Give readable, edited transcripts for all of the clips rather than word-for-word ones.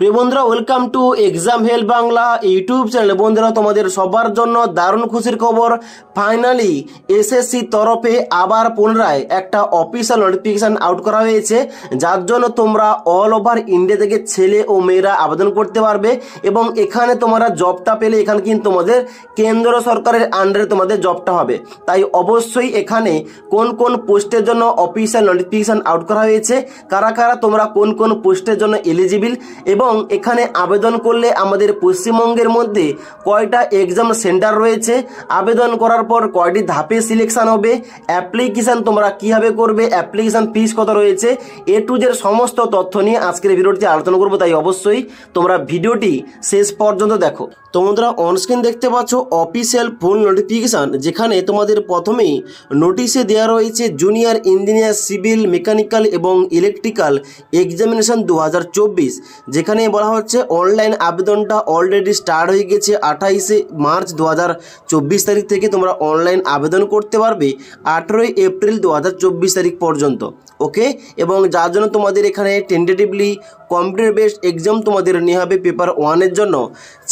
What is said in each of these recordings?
প্রিয় বন্ধুরা, welcome to exam help Bangla YouTube channel. বন্ধুরা, তোমাদের সবার জন্য দারুণ খুশির খবর। ফাইনালি এসএসসি তরফে আবার পুনরায় একটা অফিসিয়াল নোটিফিকেশন আউট করা হয়েছে, যার জন্য তোমরা অল ওভার ইন্ডিয়া থেকে ছেলে ও মেয়েরা আবেদন করতে পারবে। এবং এখানে তোমরা জবটা পেলে এখানে কিন্তু তোমাদের কেন্দ্র সরকারের আন্ডারে তোমাদের জবটা হবে। তাই অবশ্যই এখানে কোন কোন পোস্টের জন্য অফিসিয়াল নোটিফিকেশন আউট করা হয়েছে, কারা কারা তোমরা কোন কোন পোস্টের জন্য এলিজিবল, এবং এখানে আবেদন করলে আমাদের পশ্চিমবঙ্গের মধ্যে কয়টা এক্সাম সেন্টার রয়েছে, আবেদন করার পর কয়টি ধাপে সিলেকশন হবে, অ্যাপ্লিকেশন তোমরা কিভাবে করবে, অ্যাপ্লিকেশন ফিস কত রয়েছে, এ টু জেড সমস্ত তথ্য নিয়ে আজকের ভিডিওটি আলোচনা করবো। তাই অবশ্যই তোমরা ভিডিওটি শেষ পর্যন্ত দেখো। তো বন্ধুরা, অনস্ক্রিন দেখতে পাচ্ছ অফিসিয়াল ফুল নোটিফিকেশন, যেখানে তোমাদের প্রথমেই নোটিশে দেওয়া রয়েছে জুনিয়র ইঞ্জিনিয়ার সিভিল মেকানিক্যাল এবং ইলেকট্রিক্যাল এক্সামিনেশন 2024। যেখানে বলা হচ্ছে অনলাইন আবেদনটা অলরেডি স্টার্ট হয়ে গেছে। 28 মার্চ 2024 তারিখ থেকে তোমরা অনলাইন আবেদন করতে পারবে 18 এপ্রিল 2024 তারিখ পর্যন্ত। ওকে, এবং যার জন্য তোমাদের এখানে টেন্টেটিভলি কম্পিউটার বেসড এক্সাম তোমাদের নেওয়া হবে পেপার 1-এর জন্য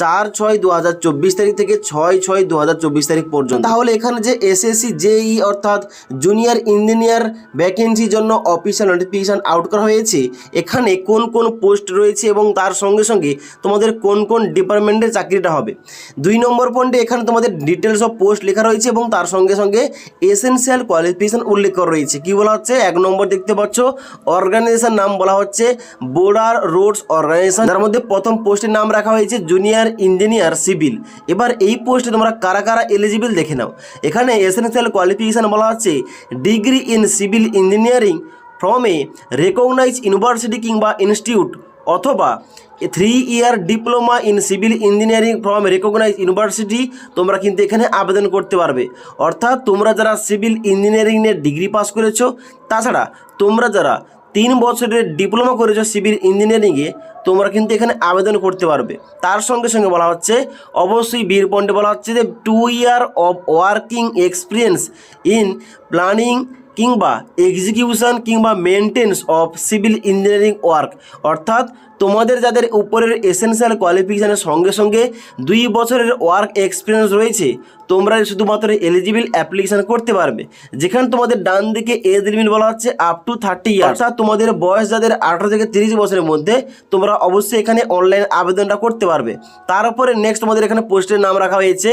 4/6/2024 তারিখ থেকে 6/6/2024 তারিখ পর্যন্ত। তাহলে এখানে যে এসএসসি জেই অর্থাৎ জুনিয়র ইঞ্জিনিয়ার ভ্যাকেন্সির জন্য অফিসিয়াল নোটিফিকেশন আউট করা হয়েছে, এখানে কোন কোন পোস্ট রয়েছে এবং তার সঙ্গে সঙ্গে তোমাদের কোন কোন ডিপার্টমেন্টের চাকরিটা হবে। 2 নম্বর পয়েন্টে এখানে তোমাদের ডিটেলস অফ পোস্ট লেখা রয়েছে এবং তার সঙ্গে সঙ্গে এসেনশিয়াল কোয়ালিফিকেশন উল্লেখ করা রয়েছে। কি বলা হচ্ছে, 1 নম্বর দেখতে পাচ্ছ অর্গানাইজেশন নাম বলা হচ্ছে বর্ডার রোডস অর্গানাইজেশন, যার মধ্যে প্রথম পোস্টের নাম রাখা হয়েছে জুনিয়র ইঞ্জিনিয়ার সিভিল। এবার এই পোস্টে তোমরা কারা কারা এলিজিবল দেখে নাও। এখানে এসেনশিয়াল কোয়ালিফিকেশন বলা হচ্ছে degree in civil engineering from a recognise university কিংবা ইনস্টিটিউট, অথবা 3 year diploma in civil engineering from recognise university তোমরা কিন্তু এখানে আবেদন করতে পারবে। অর্থাৎ তোমরা যারা সিভিল ইঞ্জিনিয়ারিং নিয়ে ডিগ্রি পাস করেছো, তাছাড়া তোমরা যারা 3 বছরের ডিপ্লোমা করেছো সিভিল ইঞ্জিনিয়ারিংয়ে, তোমরা কিন্তু এখানে আবেদন করতে পারবে। তার সঙ্গে সঙ্গে বলা হচ্ছে অবশ্যই বিয়ের পয়েন্টে বলা হচ্ছে যে 2 year of working experience in planning কিংবা এক্সিকিউশন কিংবা maintenance of civil engineering work. অর্থাৎ তোমাদের যাদের উপরের এসেনশিয়াল কোয়ালিফিকেশানের সঙ্গে সঙ্গে 2 বছরের ওয়ার্ক এক্সপিরিয়েন্স রয়েছে, তোমরা শুধুমাত্র এলিজিবল অ্যাপ্লিকেশান করতে পারবে। যেখানে তোমাদের ডান দিকে এজ লিমিট বলা হচ্ছে আপ টু 30 ইয়ার, অর্থাৎ তোমাদের বয়স যাদের 18 থেকে 30 বছরের মধ্যে, তোমরা অবশ্যই এখানে অনলাইন আবেদনটা করতে পারবে। তারপরে নেক্সট তোমাদের এখানে পোস্টের নাম রাখা হয়েছে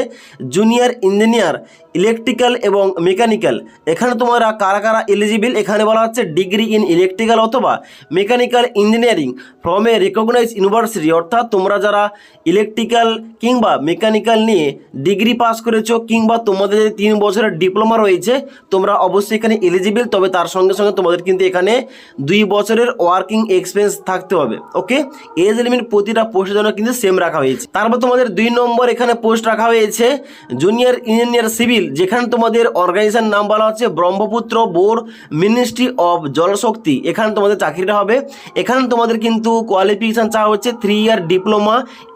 জুনিয়র ইঞ্জিনিয়ার ইলেকট্রিক্যাল এবং মেকানিক্যাল। এখানে তোমরা কারা কারা এলিজিবল, এখানে বলা হচ্ছে ডিগ্রি ইন ইলেকট্রিক্যাল অথবা mechanical engineering from a recognise university. অর্থাৎ তোমরা যারা ইলেকট্রিক্যাল কিংবা মেকানিক্যাল নিয়ে ডিগ্রি পাস করেছো কিংবা তোমাদের যদি 3 বছরের ডিপ্লোমা রয়েছে, তোমরা অবশ্যই এখানে এলিজিবল। তবে তার সঙ্গে সঙ্গে তোমাদের কিন্তু এখানে 2 বছরের ওয়ার্কিং এক্সপিরিয়েন্স থাকতে হবে। ওকে, এজ লিমিট প্রতিটা পোস্টের জন্য কিন্তু সেম রাখা হয়েছে। তারপর তোমাদের 2 নম্বর এখানে পোস্ট রাখা হয়েছে জুনিয়র ইঞ্জিনিয়ার সিভিল, যেখানে তোমাদের অর্গানাইজেশন নাম বলা হচ্ছে ব্রহ্মপুত্র বোর্ড মিনিস্ট্রি অফ জলশক্তি। এখানে তোমাদের চাকরিটা হবে। এখানে তোমাদের কিন্তু কোয়ালিফিকেশন চাওয়া হচ্ছে 3 year diploma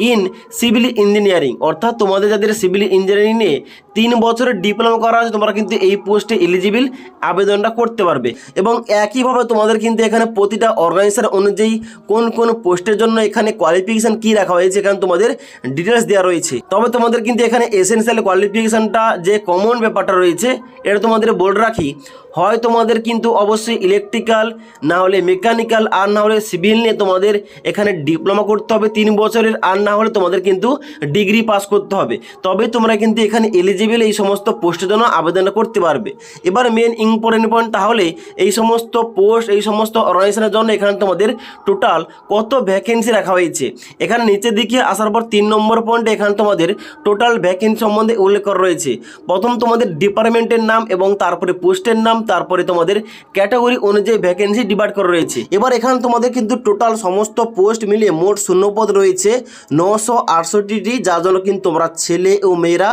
in civil engineering. অর্থাৎ তোমাদের যাদের সিভিল ইঞ্জিনিয়ারিং নিয়ে 3 বছরের ডিপ্লোমা করা আছে, তোমরা কিন্তু এই পোস্টে এলিজিবল আবেদনটা করতে পারবে। এবং একইভাবে তোমাদের কিন্তু এখানে প্রতিটা অর্গানাইজেশন অনুযায়ী কোন কোন পোস্টের জন্য এখানে কোয়ালিফিকেশন কি রাখা হয়েছে এখানে তোমাদের ডিটেলস দেওয়া রয়েছে। তবে তোমাদের কিন্তু এখানে এসেনশিয়াল কোয়ালিফিকেশনটা যে কমন ব্যাপারটা রয়েছে, এটা তোমাদের বলে রাখি, হয় তোমাদের কিন্তু অবশ্যই ইলেকট্রিক্যাল, না হলে মেকানিক্যাল, আর না হলে সিভিল নিয়ে তোমাদের এখানে ডিপ্লোমা করতে হবে 3 বছরের, আর না হলে তোমাদের কিন্তু ডিগ্রি পাস করতে হবে। তবে তোমরা কিন্তু এখানে এলিজিবল এই সমস্ত পোস্টের জন্য আবেদন করতে পারবে। এবার মেন ইম্পর্টেন্ট পয়েন্ট, তাহলে এই সমস্ত পোস্ট এই সমস্ত অর্গানাইজেশনের জন্য এখানে তোমাদের টোটাল কত ভ্যাকেন্সি রাখা হয়েছে। এখানে নিচের দিকে আসার পর 3 নম্বর পয়েন্টে এখানে তোমাদের টোটাল ভ্যাকেন্সি সম্বন্ধে উল্লেখ করা রয়েছে। প্রথম তোমাদের ডিপার্টমেন্টের নাম এবং তারপরে পোস্টের নাম, তারপরে তোমাদের ক্যাটাগরি অনুযায়ী ভ্যাকেন্সি ডিভাইড করা রয়েছে। এবার এখানে তোমাদের কিন্তু টোটাল সমস্ত পোস্ট মিলিয়ে মোট শূন্যপদ রয়েছে 968টি, যার জন্য কিন্তু তোমরা ছেলে ও মেয়েরা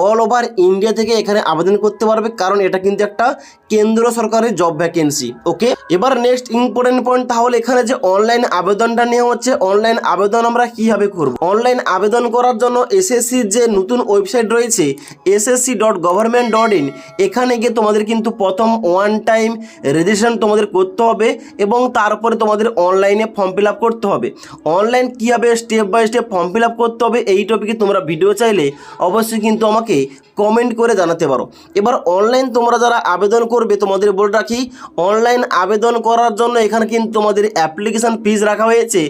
অল ওভার ইন্ডিয়া থেকে এখানে আবেদন করতে পারবে, কারণ এটা কিন্তু একটা কেন্দ্র সরকারের জব ভ্যাকেন্সি। ওকে, এবার নেক্সট ইম্পর্টেন্ট পয়েন্ট, তাহলে এখানে যে অনলাইন আবেদনটা নেওয়া হচ্ছে, অনলাইন আবেদন আমরা কিভাবে করব। অনলাইন আবেদন করার জন্য এসএসসির যে নতুন ওয়েবসাইট রয়েছে ssc.government.in, এখানে গিয়ে তোমাদের কিন্তু প্রথম 1 টাইম রেজিস্ট্রেশন তোমাদের করতে হবে এবং তারপরে তোমাদের অনলাইনে ফর্ম ফিল আপ করতে করতে হবে, অনলাইন কীভাবে step by step form fill up করতে হবে, এই টপিকে তোমরা ভিডিও চাইলে অবশ্যই কিন্তু আমাকে কমেন্ট করে জানাতে পারো। এবার অনলাইন তোমরা যারা আবেদন করবে তোমাদের বলে রাখি, অনলাইন আবেদন করার জন্য এখানে কিন্তু তোমাদের অ্যাপ্লিকেশান ফিস রাখা হয়েছে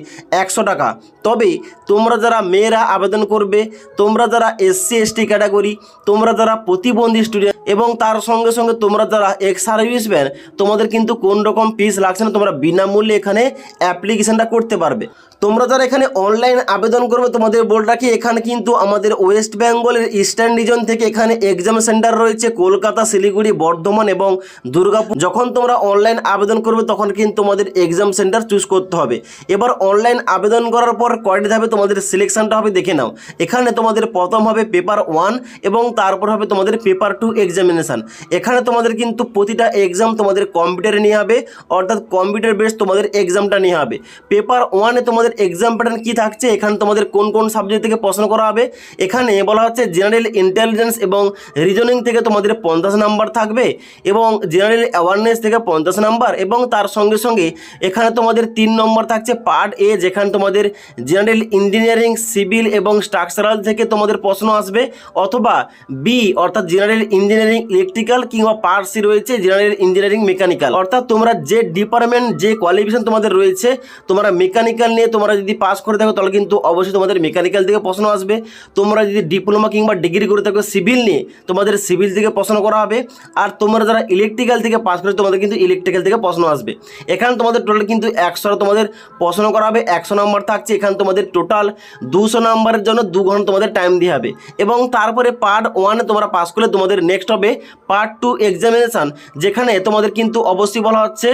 100 টাকা। তবে তোমরা যারা মেয়েরা আবেদন করবে, তোমরা যারা SC ST ক্যাটাগরি, তোমরা যারা প্রতিবন্ধী স্টুডেন্ট এবং তার সঙ্গে সঙ্গে তোমরা যারা এক্স সার্ভিসম্যান, তোমাদের কিন্তু কোন রকম ফিস লাগছে না, তোমরা বিনামূল্যে এখানে অ্যাপ্লিকেশানটা করতে পারবে। তোমরা যারা এখানে অনলাইন আবেদন করবে তোমাদের বলে রাখি, এখানে কিন্তু আমাদের ওয়েস্ট বেঙ্গলের ইস্টার্ন রিজন থেকে এখানে এক্সাম সেন্টার রয়েছে কলকাতা, শিলিগুড়ি, বর্ধমান এবং দুর্গাপুর। যখন তোমরা অনলাইন আবেদন করবে তখন কিন্তু তোমাদের এক্সাম সেন্টার চুজ করতে হবে। এবার অনলাইন আবেদন করার পর কয়টি ধাপে তোমাদের সিলেকশনটা হবে দেখে নাও। এখানে তোমাদের প্রথম হবে পেপার 1 এবং তারপর হবে তোমাদের পেপার 2 এক্সামিনেশান। এখানে তোমাদের কিন্তু প্রতিটা এক্সাম তোমাদের কম্পিউটারে নিয়ে হবে, অর্থাৎ কম্পিউটার বেস তোমাদের এক্সামটা নিয়ে হবে। পেপার 1-এ তোমাদের এক্সাম প্যাটার্ন কী থাকছে, এখানে তোমাদের কোন কোন সাবজেক্ট থেকে প্রশ্ন করা হবে। এখানে বলা হচ্ছে জেনারেল ইন্টেলিজেন্স এবং রিজনিং থেকে তোমাদের 50 নাম্বার থাকবে এবং জেনারেল অ্যাওয়ারনেস থেকে 50 নাম্বার, এবং তার সঙ্গে সঙ্গে এখানে তোমাদের 3 নম্বর থাকছে পার্ট এ, যেখানে তোমাদের জেনারেল ইঞ্জিনিয়ারিং, সিভিল এবং স্ট্রাকচারাল থেকে তোমাদের প্রশ্ন আসবে, অথবা বি অর্থাৎ জেনারেল ইঞ্জিনিয়ারিং ইলেকট্রিক্যাল, কিংবা পার্ট সি রয়েছে জেনারেল ইঞ্জিনিয়ারিং মেকানিক্যাল। অর্থাৎ তোমরা যে ডিপার্টমেন্ট, যে কোয়ালিফিকেশন তোমাদের রয়েছে, তোমরা মেকানিক্যাল নিয়ে তোমরা যদি পাস করে থাকো তাহলে কিন্তু অবশ্যই তোমাদের মেকানিক্যাল থেকে প্রশ্ন আসবে। তোমরা যদি ডিপ্লোমা কিংবা ডিগ্রি করে থাকো সিভিল নিয়ে, তোমাদের সিভিল থেকে প্রশ্ন করা হবে। আর তোমরা যারা ইলেকট্রিক্যাল থেকে পাস করে তোমাদের কিন্তু ইলেকট্রিক্যাল থেকে প্রশ্ন আসবে। এখানে তোমাদের টোটাল কিন্তু 100 তোমাদের প্রশ্ন করা হবে, 100 নাম্বার থাকছে। এখানে তোমাদের টোটাল 200 নাম্বারের জন্য 2 ঘন্টা তোমাদের টাইম দিয়ে হবে। এবং তারপরে পার্ট 1-এ তোমরা পাস করলে তোমাদের নেক্সট হবে পার্ট 2 এক্সামিনেশান, যেখানে তোমাদের কিন্তু অবশ্যই বলা হচ্ছে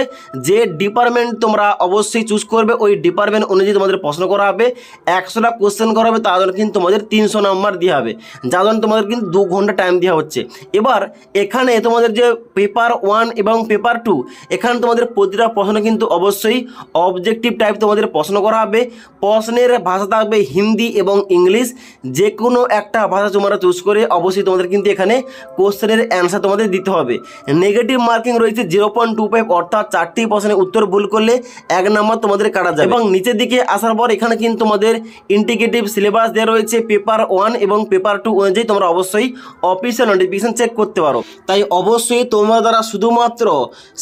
যে ডিপার্টমেন্ট তোমরা অবশ্যই চুজ করবে ওই ডিপার্টমেন্ট অনুযায়ী তোমাদের প্রশ্ন করা হবে। 100টা কোশ্চেন করা হবে, তার জন্য কিন্তু তোমাদের 300 নাম্বার দেওয়া হবে, যার জন্য তোমাদের কিন্তু 2 ঘন্টা টাইম দেওয়া হচ্ছে। এবার এখানে তোমাদের যে পেপার 1 এবং পেপার 2, এখানে তোমাদের প্রতিটা প্রশ্ন কিন্তু অবশ্যই অবজেক্টিভ টাইপ তোমাদের প্রশ্ন করা হবে। প্রশ্নের ভাষা থাকবে হিন্দি এবং ইংলিশ, যে কোনো একটা ভাষা তোমরা চুজ করে অবশ্যই তোমাদের কিন্তু এখানে কোশ্চেনের অ্যান্সার তোমাদের দিতে হবে। নেগেটিভ মার্কিং রয়েছে 0.25, অর্থাৎ 4টি প্রশ্নের উত্তর ভুল করলে 1 নাম্বার তোমাদের কাটা যাবে। এবং নিচের দিকে আসার পর এখানে কিন্তু তোমাদের ইন্ডিকেটিভ সিলেবাস দেওয়া রয়েছে পেপার 1 এবং পেপার 2 অনুযায়ী, তোমরা অবশ্যই অফিসিয়াল নোটিফিকেশন চেক করতে পারো। তাই অবশ্যই তোমরা যারা শুধুমাত্র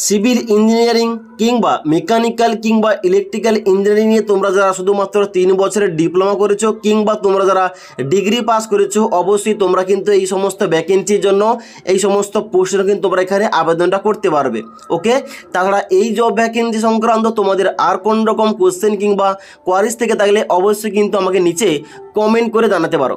সিভিল ইঞ্জিনিয়ারিং কিংবা মেকানিক্যাল কিংবা ইলেকট্রিক্যাল ইঞ্জিনিয়ারিং নিয়ে তোমরা যারা শুধুমাত্র 3 বছরের ডিপ্লোমা করেছো কিংবা তোমরা যারা ডিগ্রি পাস করেছো, অবশ্যই তোমরা কিন্তু এই সমস্ত ভ্যাকেন্সির জন্য, এই সমস্ত পোস্টের কিন্তু তোমরা এখানে আবেদনটা করতে পারবে। ওকে, তাছাড়া এই জব ভ্যাকেন্সি সংক্রান্ত তোমাদের আর কোন রকম কোশ্চেন কিংবা কোয়ারিজ থেকে থাকলে অবশ্যই কিন্তু আমাকে নিচে কমেন্ট করে জানাতে পারো।